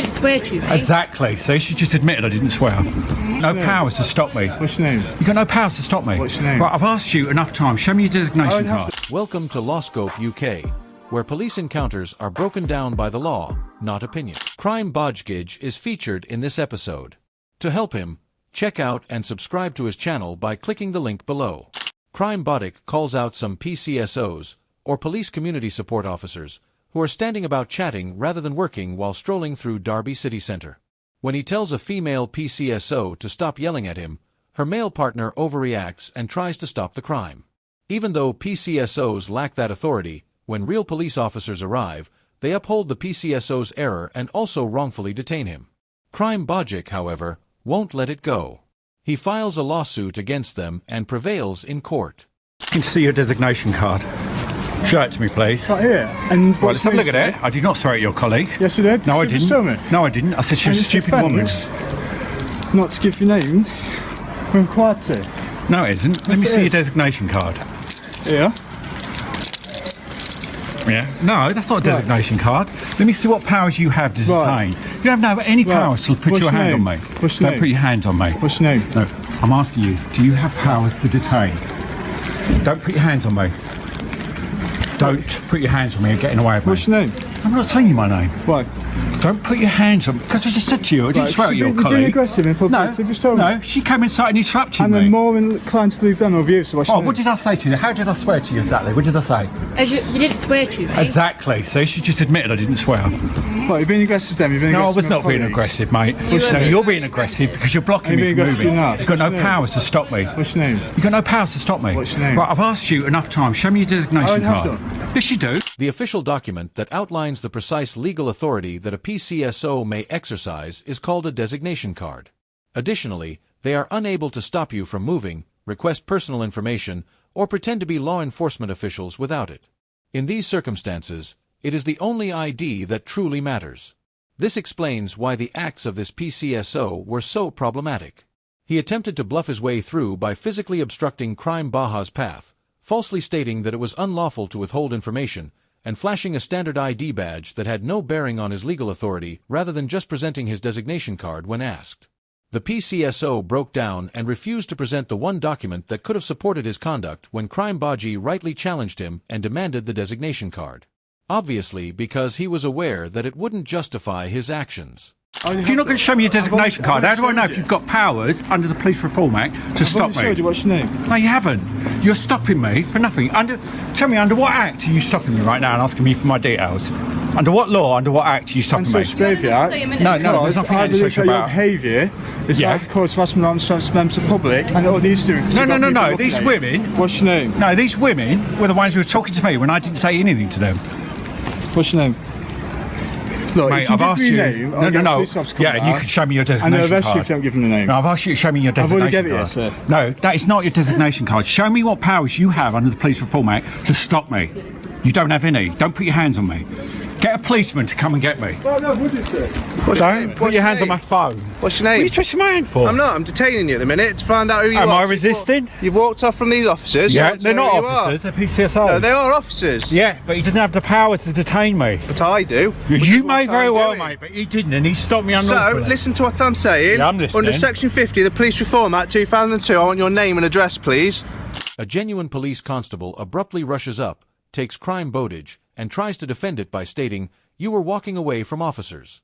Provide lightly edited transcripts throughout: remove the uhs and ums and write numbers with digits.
didn't swear to me. Exactly. See, she just admitted I didn't swear. No powers to stop me. What's your name? You've got no powers to stop me. What's your name? Right, I've asked you enough times. Show me your designation card. Welcome to LawScope UK, where police encounters are broken down by the law, not opinion. Crime Bodgage is featured in this episode. To help him, check out and subscribe to his channel by clicking the link below. Crime Bodic calls out some PCSOs, or Police Community Support Officers, who are standing about chatting rather than working while strolling through Derby City Centre. When he tells a female PCSO to stop yelling at him, her male partner overreacts and tries to stop the crime. Even though PCSOs lack that authority, when real police officers arrive, they uphold the PCSO's error and also wrongfully detain him. Crime Bodgich, however, won't let it go. He files a lawsuit against them and prevails in court. Can see your designation card. Show it to me, please. Right here. And Right, let's have a look at it. I did not swear at your colleague. Yes, you did. No, I Just didn't. tell me. No, I didn't. I said she was a stupid woman. Not to give your name. We're required to. No, it isn't. Let me see your designation card. Yeah. Yeah. No, that's not a designation card. Let me see what powers you have to detain. You don't have any powers to put your hand on me. What's your name? Don't put your hands on me. What's your name? No, I'm asking you, do you have powers to detain? Don't put your hands on me. Don't put your hands on me and getting away with me. What's your name? I'm not telling you my name. Why? Don't put your hands on me. Because I just said to you, I didn't swear at your You're being colleague. aggressive in public. No, she came inside and interrupted And me. I'm more inclined to believe them over you, so what's your name? What did I say to you? How did I swear to you exactly? What did I say? You didn't swear to me. Exactly. See, she just admitted I didn't swear. What, you're being aggressive then? You're being No, I aggressive was with not being colleagues? aggressive, mate. No, you're being aggressive because you're blocking me being from aggressive moving. now? You've got What's no your name? powers to stop me. What's your name? You've got no powers to stop me. What's your name? Right, I've asked you enough times. Show me your designation I card. have Yes, you do. The official document that outlines the precise legal authority that a PCSO may exercise is called a designation card. Additionally, they are unable to stop you from moving, request personal information, or pretend to be law enforcement officials without it. In these circumstances, it is the only ID that truly matters. This explains why the acts of this PCSO were so problematic. He attempted to bluff his way through by physically obstructing Crime Baja's path, falsely stating that it was unlawful to withhold information, and flashing a standard ID badge that had no bearing on his legal authority rather than just presenting his designation card when asked. The PCSO broke down and refused to present the one document that could have supported his conduct when Crime Baji rightly challenged him and demanded the designation card. Obviously because he was aware that it wouldn't justify his actions. If you're not going to show me your designation card, how do I know if you've got powers under the Police Reform Act to stop me? Showed you. What's your name? No, you haven't. You're stopping me for nothing. Tell me, under what act are you stopping me right now and asking me for my details? Under what law, under what act are you stopping me? Antisocial behaviour Act. No, there's nothing I believe antisocial that your about. behaviour is like to cause harassment on members of the public, and all these doing. No. These women. What's your name? No, these women were the ones who were talking to me when I didn't say anything to them. What's your name? Look, Mate, if you I've give asked me you. your name, I'll get a police officer to come and you back, can show me your and designation I'll arrest you card. if you don't give them the name. No, I've asked you to show me your I've designation already given it, card. sir. No, that is not your designation card. Show me what powers you have under the Police Reform Act to stop me. You don't have any. Don't put your hands on me. Get a policeman to come and get me. Oh, no, would you, sir? Don't put your hands on my phone. What's your What are name? you twisting my hand for? I'm not. I'm detaining you at the minute to find out who you are. Am I resisting? You've walked off from these officers. Yeah, I want to they're know not who you officers. are. They're PCSOs. No, they are officers. Yeah, but he doesn't have the powers to detain me. But I do. You may very well, mate, but he didn't, and he stopped me So, unlawfully. listen to what I'm saying. Yeah, I'm listening. Under Section 50 of the Police Reform Act 2002, I want your name and address, please. A genuine police constable abruptly rushes up, takes Crime Bodage, and tries to defend it by stating, "You were walking away from officers."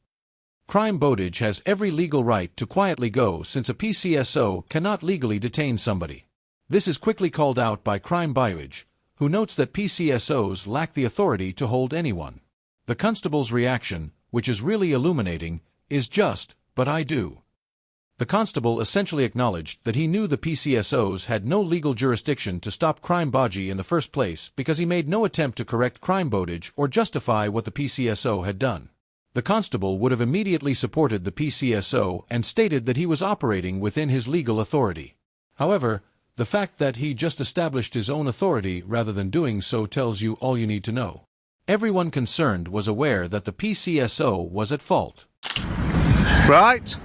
Crime Bodage has every legal right to quietly go since a PCSO cannot legally detain somebody. This is quickly called out by Crime Bodage, who notes that PCSOs lack the authority to hold anyone. The constable's reaction, which is really illuminating, is just, "But I do." The constable essentially acknowledged that he knew the PCSOs had no legal jurisdiction to stop Crime Baji in the first place because he made no attempt to correct Crime Bodage or justify what the PCSO had done. The constable would have immediately supported the PCSO and stated that he was operating within his legal authority. However, the fact that he just established his own authority rather than doing so tells you all you need to know. Everyone concerned was aware that the PCSO was at fault. Right?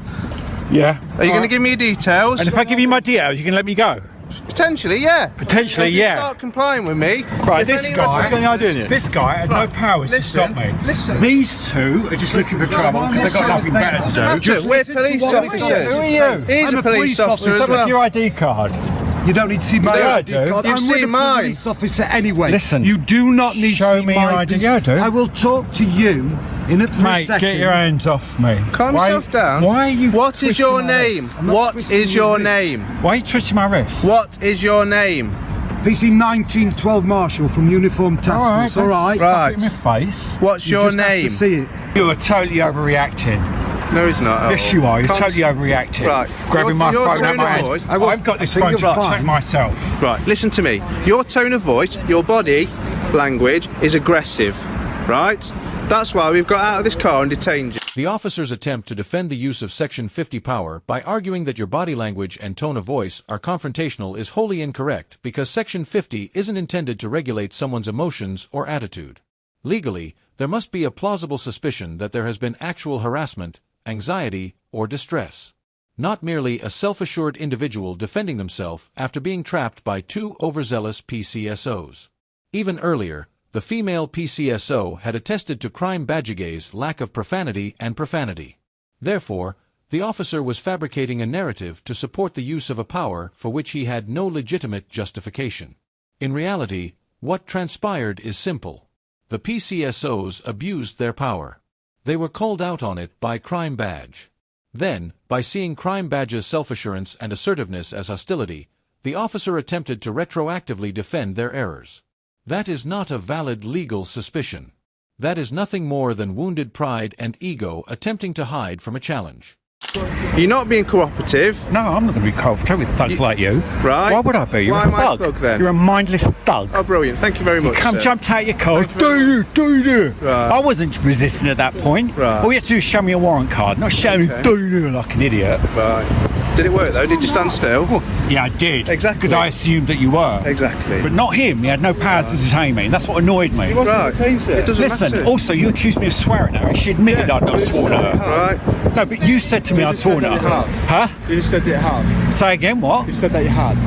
Yeah. Are you going to give me your details? And if I give you my details, you can let me go? Potentially, yeah. Potentially, If you yeah. start complying with me. Right, if this any- guy, Got any idea in you? this guy had no powers to stop me. listen. These two are just looking for trouble because they've got nothing better to do. Matter, we're police officers. Who are you? He's I'm a police officer as Show me well. your ID card. You don't need to see my do. ID I do. card. You've I'm seen with a mine. police officer anyway. Listen. You do not need Show to see me my your ID. Yeah, I do. I will talk to you in a Mate, second. get your hands off me. Calm Why- yourself down. Why are you What is twisting your my name? wrist? I'm not What twisting is your your wrist. name? Why are you twisting my wrist? What is your name? PC 1912 Marshal from Uniform Task Force. All right. Right. Stuff it in my face. What's You your just have name? to see it. You are totally overreacting. No, he's not. Yes, you are. You're totally overreacting. Right. Grabbing my Your phone tone out my of hand. voice- I've got this I think phone to you're protect fine. myself. Right, listen to me. Your tone of voice, your body language is aggressive, right? That's why we've got out of this car and detained you. The officers attempt to defend the use of Section 50 power by arguing that your body language and tone of voice are confrontational is wholly incorrect because Section 50 isn't intended to regulate someone's emotions or attitude. Legally, there must be a plausible suspicion that there has been actual harassment, anxiety, or distress. Not merely a self-assured individual defending themselves after being trapped by two overzealous PCSOs. Even earlier, the female PCSO had attested to Crime Badjigay's lack of profanity and profanity. Therefore, the officer was fabricating a narrative to support the use of a power for which he had no legitimate justification. In reality, what transpired is simple. The PCSOs abused their power. They were called out on it by Crime Badge. Then, by seeing Crime Badge's self-assurance and assertiveness as hostility, the officer attempted to retroactively defend their errors. That is not a valid legal suspicion. That is nothing more than wounded pride and ego attempting to hide from a challenge. You're not being cooperative. No, I'm not going to be cooperative with thugs like you. Right. Why would I be? You're Why a am I a thug. thug, then? You're a mindless thug. Oh, brilliant. Thank you very much, Come sir. jumped out your car. Thank you Do. Right. I wasn't resisting at that point. Right. All you had to do is show me a warrant card, not show me Okay. do like an idiot. Right. Did it work, though? Did you stand still? Well, yeah, I did. Exactly. Because I assumed that you were. Exactly. But not him. He had no powers to detain me, and that's what annoyed me. Right. It doesn't Listen, matter. also, you accused me of swearing at her. She admitted I'd not sworn at her. Right. No, but you said to me I'd sworn at her. Huh? You just said that you have. Say again, what? You said that you had.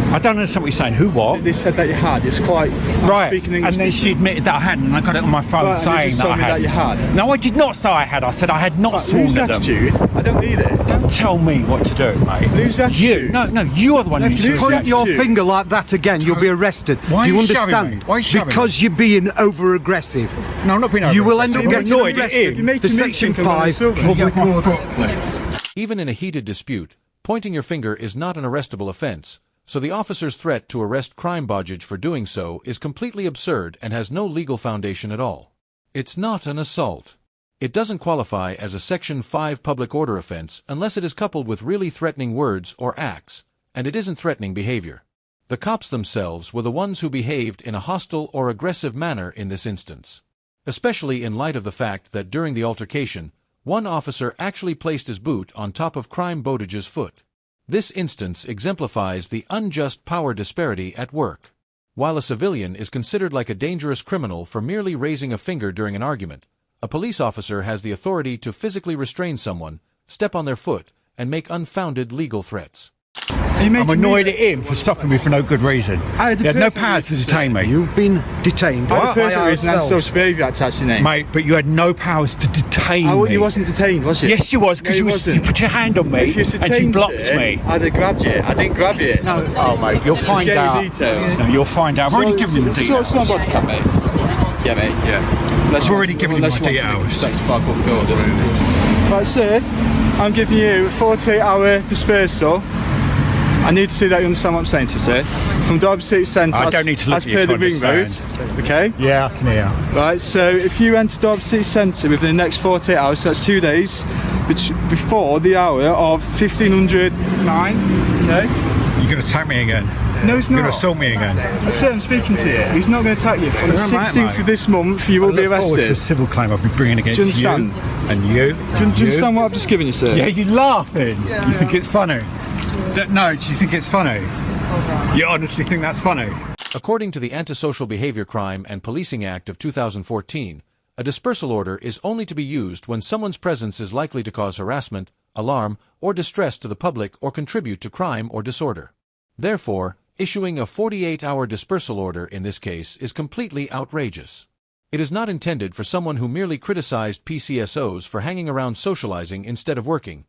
I don't understand what you're saying. Who, what? They said that you had. It's quite. I'm Right, speaking English. and then she admitted that I hadn't, and I got it on my phone Right, and you saying just that told I me had. that you had. No, I did not say I had. I said I had not sworn Lose at them. attitude. I don't need it. Don't tell me what to do, mate. Lose You, attitude. no, you are the one who Lose needs to attitude. Point your finger like that again, you'll be arrested. Why are Do you you shoving understand? me? Why are you shoving Because you're being over-aggressive. No, I'm not being over. You will end up I'm getting annoyed at arrested. him. making The me Section think I'm gonna 5 sue them. public Get off my order. foot, please. Even in a heated dispute, pointing your finger is not an arrestable offense, so the officer's threat to arrest Crime Badge for doing so is completely absurd and has no legal foundation at all. It's not an assault. It doesn't qualify as a Section 5 public order offense unless it is coupled with really threatening words or acts, and it isn't threatening behavior. The cops themselves were the ones who behaved in a hostile or aggressive manner in this instance, especially in light of the fact that during the altercation, one officer actually placed his boot on top of Crime Bodage's foot. This instance exemplifies the unjust power disparity at work. While a civilian is considered like a dangerous criminal for merely raising a finger during an argument, a police officer has the authority to physically restrain someone, step on their foot, and make unfounded legal threats. I'm annoyed at him for stopping me for no good reason. I had a He had no perfect powers to reason. detain me. You've been detained. I had a by perfect reason and ourselves. social behaviour Act attached to your name. Mate, but you had no powers to detain me. You wasn't detained, was you? Yes, you was, because No, you put your hand on me If you and you detained blocked it, me. I'd have grabbed you. I didn't grab you. No, oh mate, you'll find get your out. details. No, you'll find out. I've already given you the details. It's not body cam, mate. Yeah, mate. Yeah. I've already given you my details. Right, sir, I'm giving you a 48-hour dispersal. I need to see that you understand what I'm saying to you, sir. From Derby City Centre, I don't need to look as at you per to the ring road. understand. Okay? Yeah, I can hear. Right, so if you enter Derby City Centre within the next 48 hours, so that's 2 days, which before the hour of 1509, okay? You're going to attack me again. No, it's You're not. going to assault me again. Sir, I'm speaking to you. He's not going to attack you. From the You're a mate, 16th mate. of this month, you will be I look forward to a arrested. civil claim I'll be bringing against Do you understand? and you. Do you understand what I've just given you, sir? Yeah, you're laughing. You think it's funny? No, do you think it's funny? You honestly think that's funny? According to the Antisocial Behavior Crime and Policing Act of 2014, a dispersal order is only to be used when someone's presence is likely to cause harassment, alarm, or distress to the public or contribute to crime or disorder. Therefore, issuing a 48-hour dispersal order in this case is completely outrageous. It is not intended for someone who merely criticized PCSOs for hanging around socializing instead of working.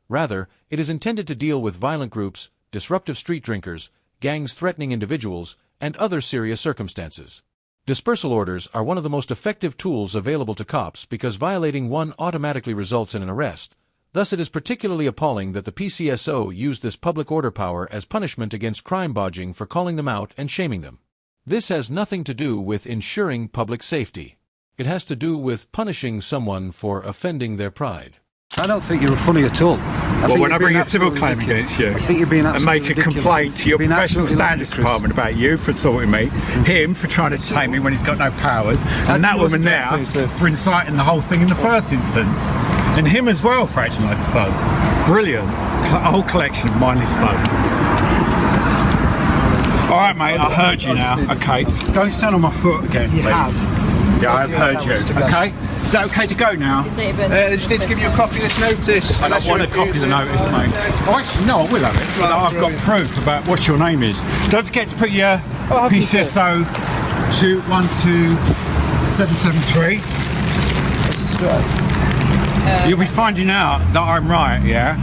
Rather, it is intended to deal with violent groups, disruptive street drinkers, gangs threatening individuals, and other serious circumstances. Dispersal orders are one of the most effective tools available to cops because violating one automatically results in an arrest. Thus, it is particularly appalling that the PCSO used this public order power as punishment against crime bodging for calling them out and shaming them. This has nothing to do with ensuring public safety. It has to do with punishing someone for offending their pride. I don't think you're funny at all. Well, when I bring a civil claim against you I think you're being and absolutely make a ridiculous. complaint to your Being professional absolutely standards ludicrous. department about you for assaulting me, him for trying to detain me when he's got no powers, and that woman there for inciting the whole thing in the first instance, and him as well for acting like a thug. Brilliant. A whole collection of mindless thugs. All right, mate, I heard you now. Okay, don't stand on my foot again, please. Yeah, I've heard you. Okay, is that okay to go now? They just need to give you a copy of this notice. I don't want a copy of the notice, mate. Oh, actually, no, I will have it. So that I've got proof about what your name is. Don't forget to put your PCSO 212773. You'll be finding out that I'm right, yeah?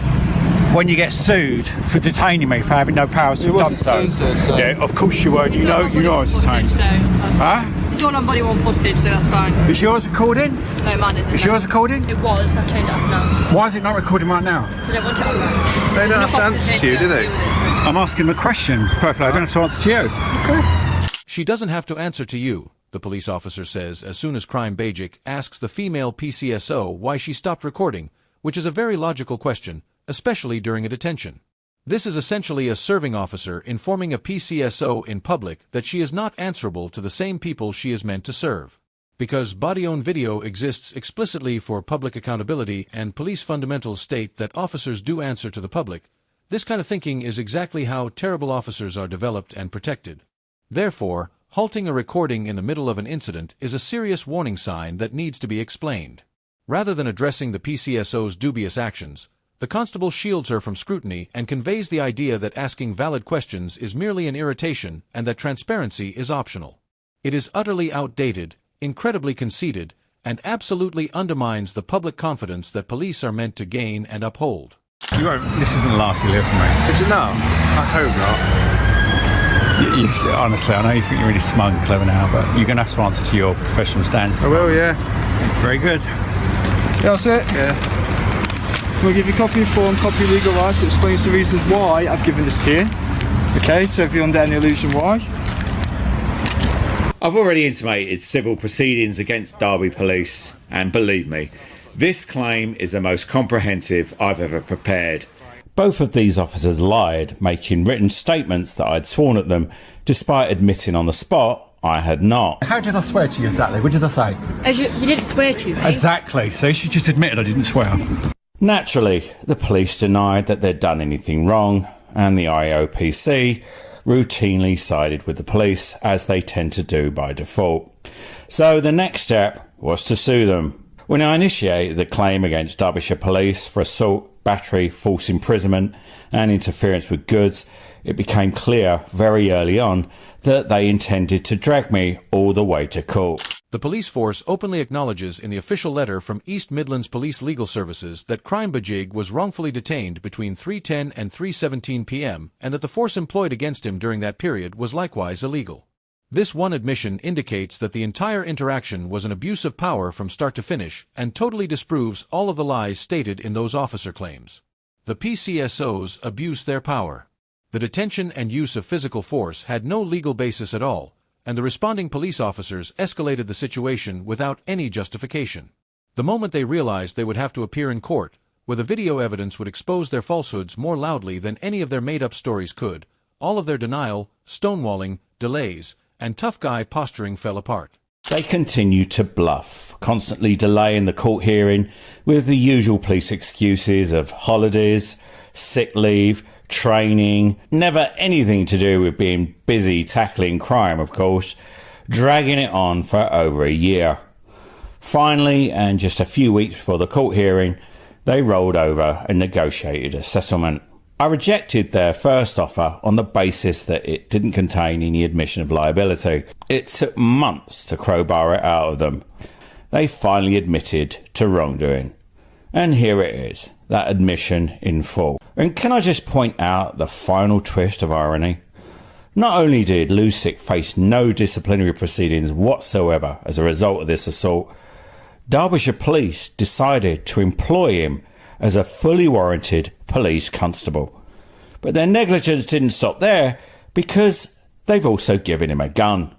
When you get sued for detaining me for having no powers to have done so. Yeah, of course you weren't. You know I was detained. Huh? It's all on body worn footage, so that's fine. Is yours recording? No, mine isn't. Is yours recording? It was. I've turned it off now. Why is it not recording right now? So I don't want it on there. They don't have to answer to you, do they? I'm asking them a question. Perfectly. I don't have to answer to you. Okay. She doesn't have to answer to you, the police officer says as soon as Crime Bajik asks the female PCSO why she stopped recording, which is a very logical question, especially during a detention. This is essentially a serving officer informing a PCSO in public that she is not answerable to the same people she is meant to serve. Because body-on video exists explicitly for public accountability and police fundamentals state that officers do answer to the public, this kind of thinking is exactly how terrible officers are developed and protected. Therefore, halting a recording in the middle of an incident is a serious warning sign that needs to be explained. Rather than addressing the PCSO's dubious actions, the constable shields her from scrutiny and conveys the idea that asking valid questions is merely an irritation and that transparency is optional. It is utterly outdated, incredibly conceited, and absolutely undermines the public confidence that police are meant to gain and uphold. This isn't the last you'll hear from me. Is it now? I hope not. Honestly, I know you think you're really smug and clever now, but you're going to have to answer to your professional standards. I will, yeah. Very good. Yeah, that's it. Yeah. We'll give you a copy of form, copy of legal rights that explains the reasons why I've given this to you. Okay, so if you're under any illusion why. I've already intimated civil proceedings against Derby Police, and believe me, this claim is the most comprehensive I've ever prepared. Both of these officers lied, making written statements that I'd sworn at them, despite admitting on the spot I had not. How did I swear to you exactly? What did I say? As you didn't swear to, eh? Exactly. So she just admitted I didn't swear. Naturally, the police denied that they'd done anything wrong, and the IOPC routinely sided with the police, as they tend to do by default. So the next step was to sue them. When I initiated the claim against Derbyshire Police for assault, battery, false imprisonment and interference with goods, it became clear very early on that they intended to drag me all the way to court. The police force openly acknowledges in the official letter from East Midlands Police Legal Services that Crime Bajik was wrongfully detained between 3:10 and 3:17 p.m. and that the force employed against him during that period was likewise illegal. This one admission indicates that the entire interaction was an abuse of power from start to finish and totally disproves all of the lies stated in those officer claims. The PCSOs abused their power. The detention and use of physical force had no legal basis at all, and the responding police officers escalated the situation without any justification. The moment they realized they would have to appear in court, where the video evidence would expose their falsehoods more loudly than any of their made-up stories could, all of their denial, stonewalling, delays, and tough guy posturing fell apart. They continued to bluff, constantly delaying the court hearing with the usual police excuses of holidays, sick leave, training, never anything to do with being busy tackling crime, of course, dragging it on for over a year. Finally, and just a few weeks before the court hearing, they rolled over and negotiated a settlement. I rejected their first offer on the basis that it didn't contain any admission of liability. It took months to crowbar it out of them. They finally admitted to wrongdoing. And here it is, that admission in full. And can I just point out the final twist of irony? Not only did Lusick face no disciplinary proceedings whatsoever as a result of this assault, Derbyshire Police decided to employ him as a fully warranted police constable. But their negligence didn't stop there, because they've also given him a gun.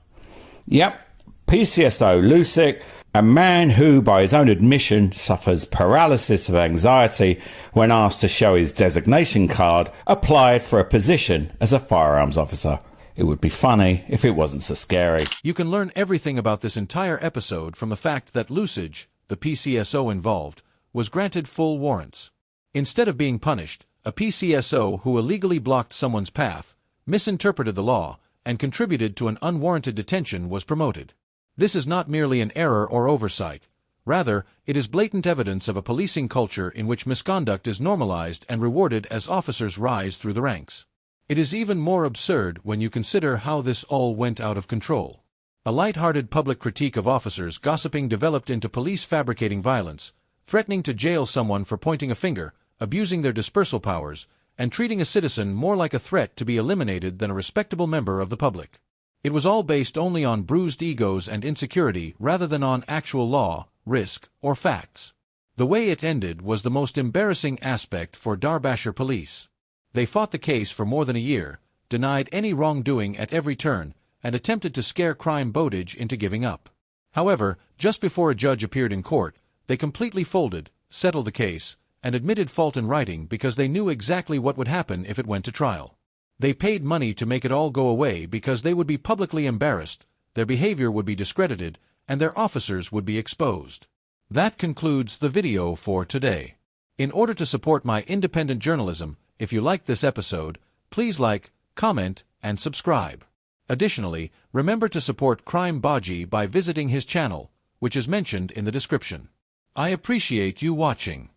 Yep, PCSO Lusick, a man who, by his own admission, suffers paralysis of anxiety when asked to show his designation card, applied for a position as a firearms officer. It would be funny if it wasn't so scary. You can learn everything about this entire episode from the fact that Lusage, the PCSO involved, was granted full warrants. Instead of being punished, a PCSO who illegally blocked someone's path, misinterpreted the law, and contributed to an unwarranted detention was promoted. This is not merely an error or oversight. Rather, it is blatant evidence of a policing culture in which misconduct is normalized and rewarded as officers rise through the ranks. It is even more absurd when you consider how this all went out of control. A light-hearted public critique of officers gossiping developed into police fabricating violence, threatening to jail someone for pointing a finger, abusing their dispersal powers, and treating a citizen more like a threat to be eliminated than a respectable member of the public. It was all based only on bruised egos and insecurity rather than on actual law, risk, or facts. The way it ended was the most embarrassing aspect for Derbyshire Police. They fought the case for more than a year, denied any wrongdoing at every turn, and attempted to scare Crime Bowditch into giving up. However, just before a judge appeared in court, they completely folded, settled the case, and admitted fault in writing because they knew exactly what would happen if it went to trial. They paid money to make it all go away because they would be publicly embarrassed, their behavior would be discredited, and their officers would be exposed. That concludes the video for today. In order to support my independent journalism, if you liked this episode, please like, comment, and subscribe. Additionally, remember to support Crime Bowditch by visiting his channel, which is mentioned in the description. I appreciate you watching.